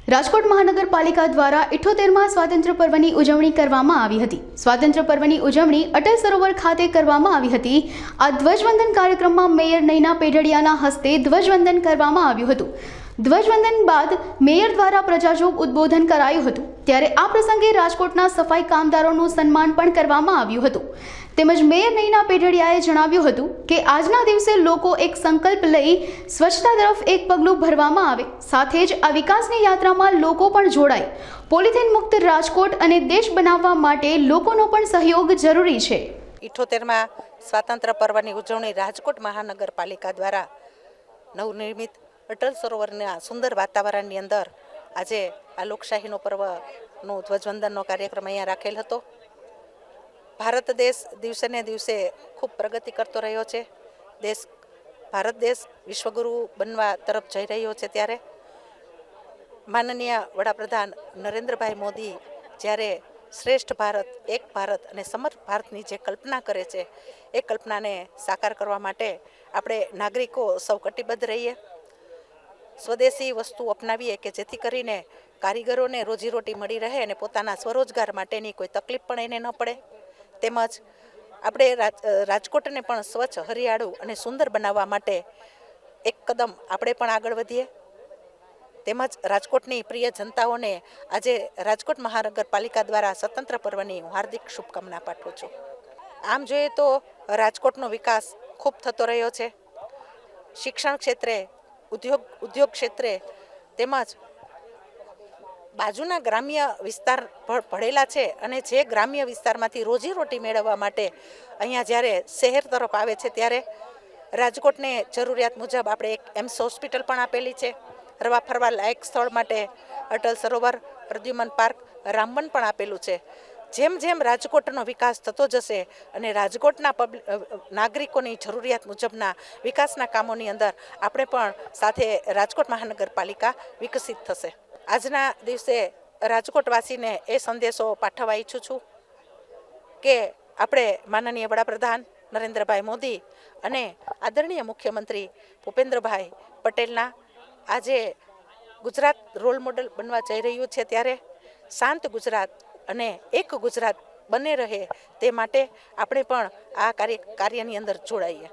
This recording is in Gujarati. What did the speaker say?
રાજકોટ મહાનગરપાલિકા દ્વારા 78મા સ્વાતંત્ર્ય પર્વની ઉજવણી કરવામાં આવી હતી। સ્વાતંત્ર્ય પર્વની ઉજવણી અટલ સરોવર ખાતે કરવામાં આવી હતી। આ ધ્વજવંદન કાર્યક્રમમાં મેયર નૈના પેઢડિયાના હસ્તે ધ્વજવંદન કરવામાં આવ્યું હતું। ધ્વજવંદન બાદ મેયર દ્વારા પ્રજાજોગ ઉદ્બોધન કરાયું હતું। ત્યારે આ પ્રસંગે રાજકોટના સફાઈ કામદારોનું સન્માન પણ કરવામાં આવ્યું હતું। તેમજ મેયર નૈના પેઢડિયાએ જણાવ્યું હતું કે આજના દિવસે લોકો એક સંકલ્પ લઈ સ્વચ્છતા તરફ એક પગલું ભરવામાં આવે, સાથે જ આ વિકાસની યાત્રામાં લોકો પણ જોડાય। પોલિથીન મુક્ત રાજકોટ અને દેશ બનાવવા માટે લોકોનો પણ સહયોગ જરૂરી છે। 78મા સ્વાતંત્ર્ય પર્વની ઉજવણી રાજકોટ મહાનગરપાલિકા દ્વારા નવનિર્મિત અટલ સરોવરના સુંદર વાતાવરણની અંદર આજે આ લોકશાહીનો પર્વનો ધ્વજવંદનનો કાર્યક્રમ અહીંયા રાખેલ હતો। ભારત દેશ દિવસે ને દિવસે ખૂબ પ્રગતિ કરતો રહ્યો છે। ભારત દેશ વિશ્વગુરુ બનવા તરફ જઈ રહ્યો છે। ત્યારે માનનીય વડાપ્રધાન નરેન્દ્રભાઈ મોદી જ્યારે શ્રેષ્ઠ ભારત, એક ભારત અને સમર્થ ભારતની જે કલ્પના કરે છે એ કલ્પનાને સાકાર કરવા માટે આપણે નાગરિકો સૌ કટિબદ્ધ રહીએ, સ્વદેશી વસ્તુ અપનાવીએ કે જેથી કરીને કારીગરોને રોજીરોટી મળી રહે અને પોતાના સ્વરોજગાર માટેની કોઈ તકલીફ પણ એને ન પડે। તેમજ આપણે રાજકોટને પણ સ્વચ્છ, હરિયાળું અને સુંદર બનાવવા માટે એક કદમ આપણે પણ આગળ વધીએ। તેમજ રાજકોટની પ્રિય જનતાઓને આજે રાજકોટ મહાનગરપાલિકા દ્વારા સ્વતંત્ર પર્વની હું હાર્દિક શુભકામના પાઠવું છું। આમ જોઈએ તો રાજકોટનો વિકાસ ખૂબ થતો રહ્યો છે। શિક્ષણ ક્ષેત્રે, ઉદ્યોગ ક્ષેત્રે તેમજ બાજુના ગ્રામ્ય વિસ્તાર ભળેલા છે અને જે ગ્રામ્ય વિસ્તારમાંથી રોજીરોટી મેળવવા માટે અહીંયા જ્યારે શહેર તરફ આવે છે ત્યારે રાજકોટને જરૂરિયાત મુજબ આપણે એક એમ્સ હોસ્પિટલ પણ આપેલી છે। હરવા ફરવા લાયક સ્થળ માટે અટલ સરોવર, પ્રદ્યુમન પાર્ક, રામવન પણ આપેલું છે। જેમ જેમ રાજકોટનો વિકાસ થતો જશે અને રાજકોટના નાગરિકોની જરૂરિયાત મુજબના વિકાસના કામોની અંદર આપણે પણ સાથે રાજકોટ મહાનગરપાલિકા વિકસિત થશે। આજના દિવસે રાજકોટવાસીને એ સંદેશો પાઠવવા ઈચ્છું છું કે આપણે માનનીય વડાપ્રધાન નરેન્દ્રભાઈ મોદી અને આદરણીય મુખ્યમંત્રી ભૂપેન્દ્રભાઈ પટેલના આજે ગુજરાત રોલ મોડલ બનવા જઈ રહ્યું છે ત્યારે શાંત ગુજરાત અને એક ગુજરાત બને રહે તે માટે આપણે પણ આ કાર્યની અંદર જોડાઈએ।